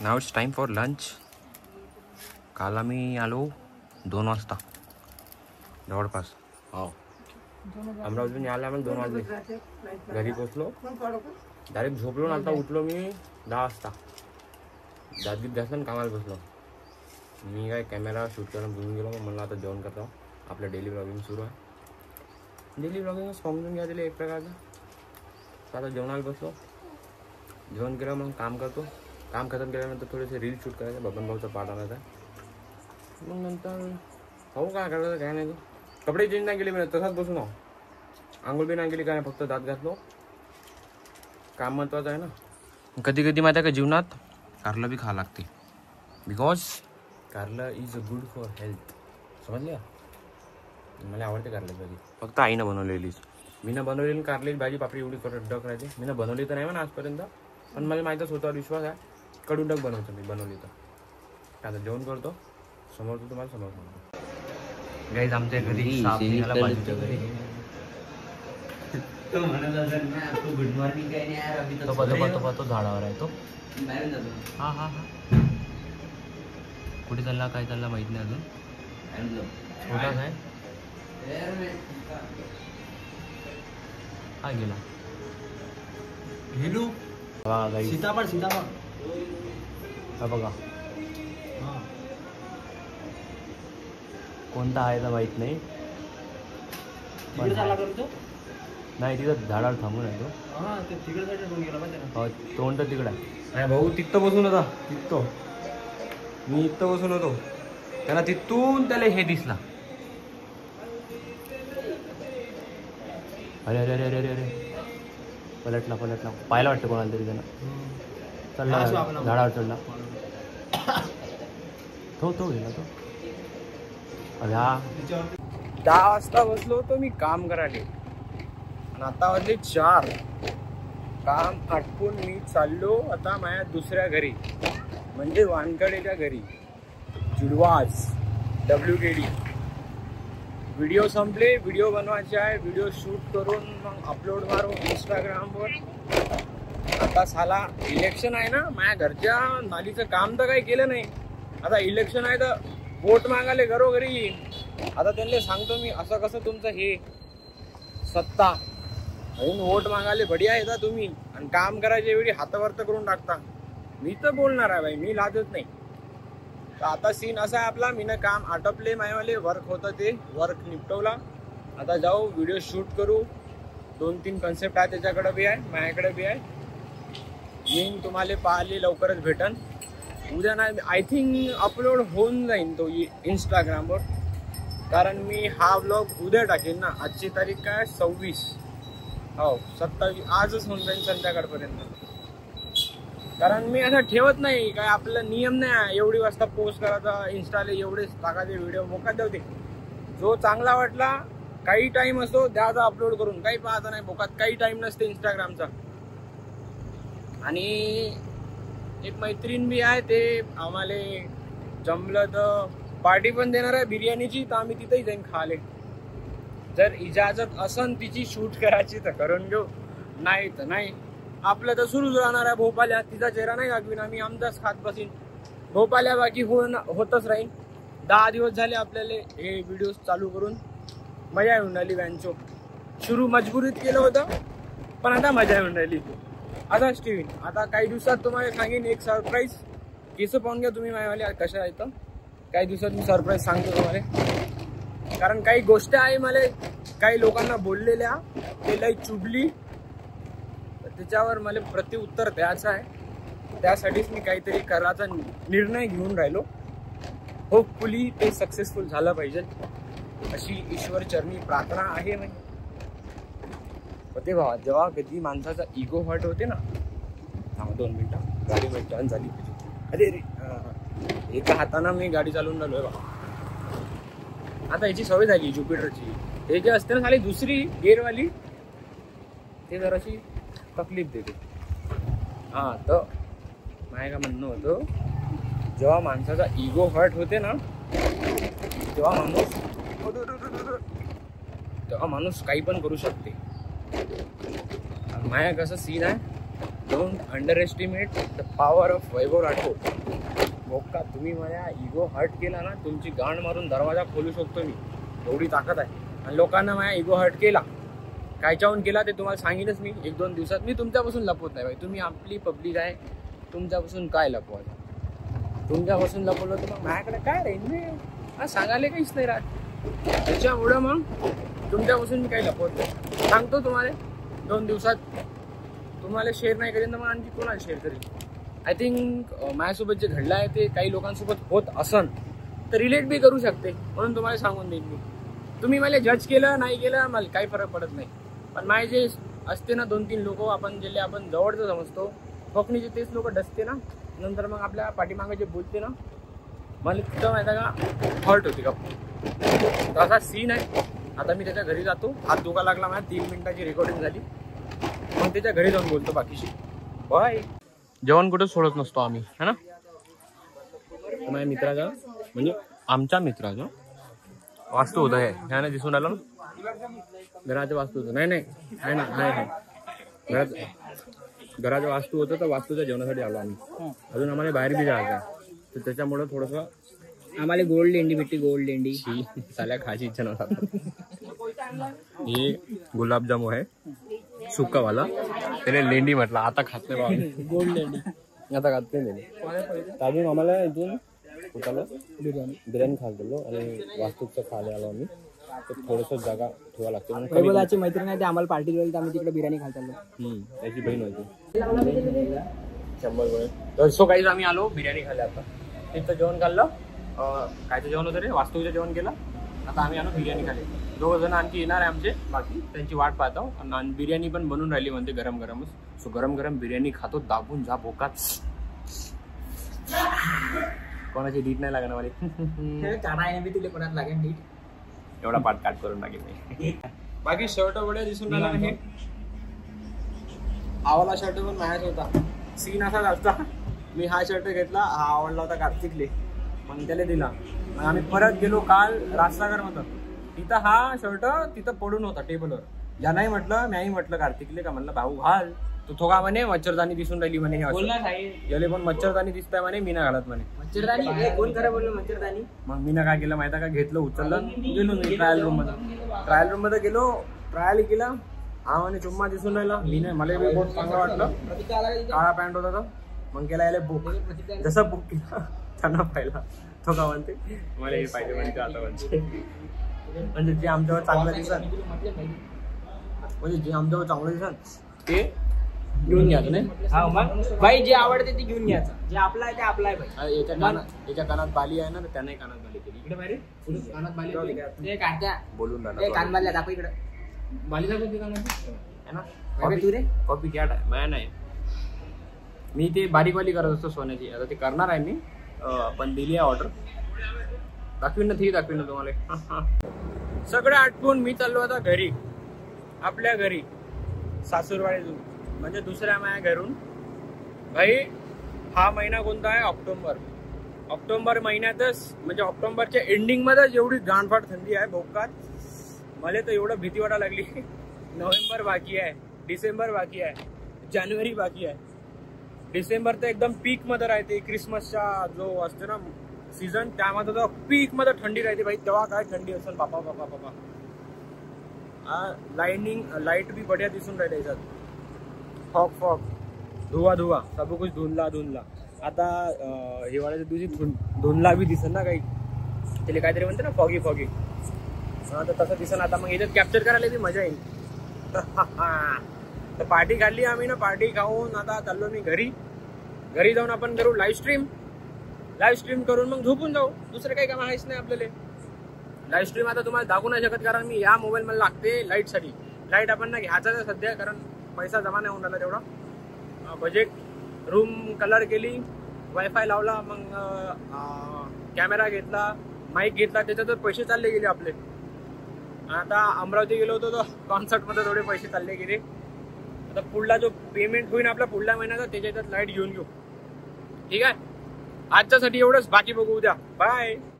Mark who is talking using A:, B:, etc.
A: Now it's time for lunch. काल आम्ही आलो 2 वाजता जवळपास. हो, अमरावतीतून यायला आम्हाला 2 वाजले. घरी पोचलो, डायरेक्ट झोपलो ना. आता उठलो मी 10 वाजता. दादगीत घासलं कामाला बसलो. मी काय कॅमेरा शूट करून घेऊन गेलो. मग म्हणलं आता जेवण करतो. आपलं डेली ब्लॉगिंग सुरू आहे. डेली ब्लॉगिंग समजून घ्या दिले एक प्रकारचं. आता जेवणाला बसलो, जेवण केलं मग काम करतो. काम खतम केल्यानंतर थोडेसे रील शूट करायचं. बबन भाऊचा पार्ट आणायचा. मग नंतर हो काय करायचं काय नाही. कपडे चेंज नाही केले मी, तसाच बसून आहो. आंघोळ बी नाही केली काय, फक्त दात घातलो. काम महत्त्वाचं आहे ना. कधी कधी माहिती आहे का जीवनात कारलं बी खावं लागते. Because karla is good for health. समजले का? मला आवडते कारल्याची भाजी. फक्त आईनं बनवलेलीच. मी न बनवलेली कारल्याची भाजी पापडी एवढी डक राहते. मी न बनवली तर नाही म्हणा आजपर्यंत, पण मला माहीतच स्वतःवर विश्वास आहे. कडून डक बनवतो मी बनवली तर. आता जेवण करतो, समोर तो तुम्हाला समोर सांगतो. गाईज आमच्या घरी बाजूच्या घरी
B: तो म्हणत असेल ना आपको गुड मॉर्निंग काय नाही यार, अभी
A: तो झाडावर आहे तो.
B: बाहेर जातो.
A: हा कुठे चालला काय चालला माहित नाही अजून. छोटाच आहे. हा गेला.
B: गेलो सीताफळ
A: हा बघा कोणता आहे तर माहित नाही. नाही तिथं झाडावर थांबून आहे तो. तोंड तर तिकडं आहे. भाऊ तिथं बसून होता. तिथं मी इथं बसून होतो. त्याला तिथून त्याला हे दिसला. अरे अरे अरे अरे अरे पलटला पाहायला वाटतं कोणाला तरी. त्यानं चढला झाडावर चढला. तो गेला तो. अरे हा 10 वाजता बसलो होतो मी काम करायला. आणि आता वाजले 4. काम आटपून मी चाललो आता माझ्या दुसऱ्या घरी, म्हणजे वानकडेच्या घरी. जुडवाज WKD. व्हिडिओ संपले, व्हिडिओ बनवायचे आहे. व्हिडिओ शूट करून मग अपलोड मारू इंस्टाग्रामवर. आता साला इलेक्शन आहे ना, माझ्या घरच्या नालीचं काम तर काही केलं नाही. आता इलेक्शन आहे तर वोट मागायला घरोघरी. आता त्यांना सांगतो मी असं कसं तुमचं हे सत्ता म्हणून वोट मागायला बढिया येता तुम्ही, आणि काम करायच्या वेळी हातावरत करून टाकता. मी तर बोलणार आहे भाई, मी लाजत नाही. तर आता सीन असा आहे आपला. मी ना काम आटपले, मायवाले वर्क होतं ते वर्क निपटवला. आता जाऊ व्हिडिओ शूट करू. 2-3 कन्सेप्ट आहे, त्याच्याकडे बी आहे माझ्याकडे बी आहे. येईन तुम्हाला पाहिले लवकरच भेटन. उद्या नाही आय थिंक अपलोड होऊन जाईन तो इंस्टाग्रामवर. कारण मी हा व्लॉग उद्या टाकेन ना. आजची तारीख काय 26. हो 27. आजच होऊन जाईल संध्याकाळपर्यंत. कारण मी असं ठेवत नाही काय, आपला नियम नाही एवढी वाजता पोस्ट करायचा इंस्टाला, एवढेच टाकायचे व्हिडिओ. मोका देऊ दे. जो चांगला वाटला काही टाइम असतो द्याचा अपलोड करून, काही पाहता नाही. मोकात काही टाइम नसते इंस्टाग्रामचा. आणि एक मैत्रीण बी आहे, ते आम्हाला जमलं तर पार्टी पण देणार आहे बिर्याणीची. तर आम्ही तिथेही जाईन खाले. जर इजाजत असन तिची शूट करायची तर करून घेऊ, नाही तर नाही. आपलं तर सुरूच राहणार आहे भोपाल्या. तिचा चेहरा नाही दाखवीन आम्ही, आमचाच खात बसीन. भोपाल्या बाकी होतच राहील. 10 दिवस झाले आपल्याला हे व्हिडिओ चालू करून. मजा येऊन राहिली. व्हॅनचो सुरू मजबुरीत केलं होतं, पण आता मजा येऊन राहिली. आता स्टीव्हिन आता काही दिवसात तुम्हाला सांगेन एक सरप्राईज. केस पाहून घ्या तुम्ही माझ्यावाले कशा येतं. काही दिवसात मी सरप्राईज सांगतो तुम्हाला. कारण काही गोष्ट आहे मला काही लोकांना बोललेल्या, ते लई चुबली, त्याच्यावर मला प्रत्युत्तर द्यायचं आहे. त्यासाठीच मी काहीतरी करायचा निर्णय घेऊन राहिलो. होपफुली ते सक्सेसफुल झालं पाहिजे अशी ईश्वर चरणी प्रार्थना आहे. होते भावा, जेव्हा कधी माणसाचा इगो हर्ट होते ना. 2 मिनिटं गाडी टर्न झाली. अरे रे एका हातानं मी गाडी चालवून राहिलोय बा. आता याची सवय झाली ज्युपिटरची. हे जे असते ना साली दुसरी गेअरवाली, ते जराशी तकलीफ देते. हां तर माझ्या का म्हणणं होतं, जेव्हा माणसाचा इगो हर्ट होते ना, तेव्हा माणूस काही पण करू शकते. माझ्या कसं सीन आहे, don't underestimate the power of Vaibhav Rathod. बोका तुम्ही माझ्या इगो हर्ट केला ना, तुमची गांड मारून दरवाजा खोलू शकतो मी, एवढी ताकद आहे. आणि लोकांना माझ्या इगो हर्ट केला, कायच्याहून केला ते तुम्हाला सांगेनच मी 1-2 दिवसात. मी तुमच्यापासून लपवत नाही भाई, तुम्ही आपली पब्लिक आहे, तुमच्यापासून काय लपवायचं. तुमच्यापासून लपवलं तर मग माझ्याकडे काय राहील मी, हा सांगायला काहीच नाही राहत. त्याच्यामुळं मग तुमच्यापासून मी काही लपवत नाही. सांगतो तुम्हाला 2 दिवसात. तुम्हाला शेअर नाही करेन तर मग आणखी कोणाला शेअर करेल. आय थिंक माझ्यासोबत जे घडलं आहे ते काही लोकांसोबत होत असन तर रिलेट बी करू शकते, म्हणून तुम्हाला सांगून देईन मी. तुम्ही मला जज केलं नाही केलं मला काही फरक पडत नाही. पण माझे जे असते ना 2-3 लोक, आपण जे आपण जवळचं समजतो, फकणीचे तेच लोक डसते ना, नंतर मग आपल्या पाठीमागे जे बोलते ना, मला तिथं माहिती का हर्ट होते का. तसा सीन आहे. आता मी त्याच्या घरी जातो, हात दुखा लागला माझ्या, 3 मिनिटाची रेकॉर्डिंग झाली, मग त्याच्या घरी जाऊन बोलतो बाकीशी. बाय. जेवण कुठं सोडत नसतो आम्ही, है ना. माझ्या मित्राचा म्हणजे आमच्या मित्राचा वास्तू होतं हे ह्याने दिसून आलं ना, घराचं वास्तू होतं. नाही आहे ना, आहे घराचं वास्तू होतं, तर वास्तूच्या जेवणासाठी आलो आम्ही. अजून आम्हाला बाहेर बी जायचं आहे, तर त्याच्यामुळं थोडंसं आम्हाला गोल्ड लेंडी भेटली. गोल्ड लेंडी साल्या खायची इच्छा नव्हता. हे गुलाबजामू आहे सुक्कावाला, त्याने लेंडी म्हटलं. आता खात नाही बाबा गोल्ड लेंडी, आता खात नाही. अजून आम्हाला इथून कुठाला बिर्याणी खायला गेलो आणि वास्तूचं खायला आलो आम्ही. तर थोडंसं जागा ठेवा लागते.
C: वैभवाची मैत्रीण आहे, ते आम्हाला पार्टी दिली, तर आम्ही तिकडे बिर्याणी खायला चाललो.
A: त्याची बहीण होती 100 तर सो काही आम्ही आलो बिर्याणी खायला. आता तिथं जेवण खाल्लं. कायचं जेवण होतं रे, वास्तूचं जेवण केलं. आता आम्ही आलो बिर्याणी खाली. 2 जण आणखी येणार आहे आमचे, बाकी त्यांची वाट पाहतो. आणि बिर्याणी पण बनवून राहिली म्हणते गरम गरमच. सो गरम गरम बिर्याणी खातो, दाबून जा भोकात. कोणाची नीट नाही लागणार मला.
C: मी तुला कोणाला लागेल नीट,
A: एवढा पाठ करून टाकेल मी. बाकी शर्ट वगैरे दिसून राहिला नाही. आवला शर्ट पण माझ्याच होता. सीन असा असता, मी हा शर्ट घेतला, हा आवडला होता कार्तिकले, मग त्याला दिला. मग आम्ही परत गेलो काल राजसागर मध्ये, तिथं हा शर्ट तिथं पडून होता टेबलवर. यालाही म्हटलं, मीही म्हटलं कार्तिकले का, म्हणलं भाऊ घाल. तो थोगा म्हणे मच्छरदानी दिसून राहिली म्हणे, याले पण मच्छरदानी दिसताय म्हणे, मी ना घालत म्हणे
C: मच्छरदानी. कोण खरं बोललो मच्छरदानी.
A: मग मी ना काय केलं माहिती का, घेतलं उचललं गेलो मी ट्रायल रूम मध्ये गेलो, ट्रायल केला. हा म्हणे चुम्मा दिसून राहिला. मी नाही, मला बहुत चांगलं वाटलं. काळा पॅन्ट होता तो. मग केला याला बुक. जसं बुक केला त्यांना पाहिला, तो का म्हणते मला हे पाहिजे म्हणते. आता म्हणते म्हणजे जे आमच्यावर चांगलं दिसत, म्हणजे जे आमच्यावर चांगलं दिसत ते घेऊन घ्यायचं नाही.
C: हा मग भाई, जे आवडते ते घेऊन घ्यायचं, जे आपलं आहे ते आपलं आहे भाई.
A: याच्या कानात बाली आहे ना, तर त्याने कानात बाली केली. इकडे बाहेर कानात बाली बोलून
C: कानबाल्या दाखव इकडे.
A: बाली दाखवते कानात है ना.
C: तू रे
A: कॉपी कॅट आहे माझ्या नाही. मी ते बारीकवाली करत असतो सोन्याची. आता ते करणार आहे मी, पण दिली आहे ऑर्डर. दाखवीन ना, ती दाखवीन ना तुम्हाला. सगळं आटपून मी चाललो आता घरी, आपल्या घरी सासूरवाडी, म्हणजे दुसऱ्या माझ्या घरून. भाई हा महिना कोणता आहे, ऑक्टोबर. ऑक्टोबर महिन्यातच, म्हणजे ऑक्टोबरच्या एंडिंग मध्येच एवढी गाणफाट थंडी आहे भोकात. मला तर एवढं भीती वाटायला लागली. नोव्हेंबर बाकी आहे, डिसेंबर बाकी आहे, जानेवारी बाकी आहे. डिसेंबर तर एकदम पीक मध्ये राहते. क्रिसमसचा जो असते ना सीझन, त्यामध्ये तर पीक मध्ये थंडी राहते भाई. तेव्हा काय थंडी असेल बापा बापा बापा. लाईट भी बढिया दिसून राहिले याच्यात. फॉग धुवा सब कुछ धुंदला. आता हिवाळ्याच्या दिवशी धुंदला बी दिसेल ना काही, त्याला काहीतरी म्हणते ना फॉगी. आता तसं दिसेल. आता मग याच्यात कॅप्चर करायला बी मजा येईल. तर पार्टी काढली आम्ही ना, पार्टी खाऊन आता चाललो मी घरी जाऊन आपण करू लाईव्ह स्ट्रीम करून मग झोपून जाऊ. दुसरं काही काम आहेच नाही आपल्याला. लाईव्ह स्ट्रीम आता तुम्हाला दाखवू नाही शकत, कारण मी या मोबाईल मला लागते लाईटसाठी. लाईट आपण ना घ्यायचं आहे सध्या, कारण पैसा जमा नाही होऊन राहिला तेवढा. बजेट. रूम कलर केली, वायफाय लावला, मग कॅमेरा घेतला, माईक घेतला, त्याच्यात पैसे चालले गेले आपले. आता अमरावती गेलो होतो तर कॉन्सर्टमध्ये थोडे पैसे चालले गेले. आता पुढला जो पेमेंट होईल आपला पुढल्या महिन्याचा, त्याच्यात लाईट घेऊन घेऊ. ठीक आहे, आजच्यासाठी एवढंच. बाकी बघू उद्या. बाय.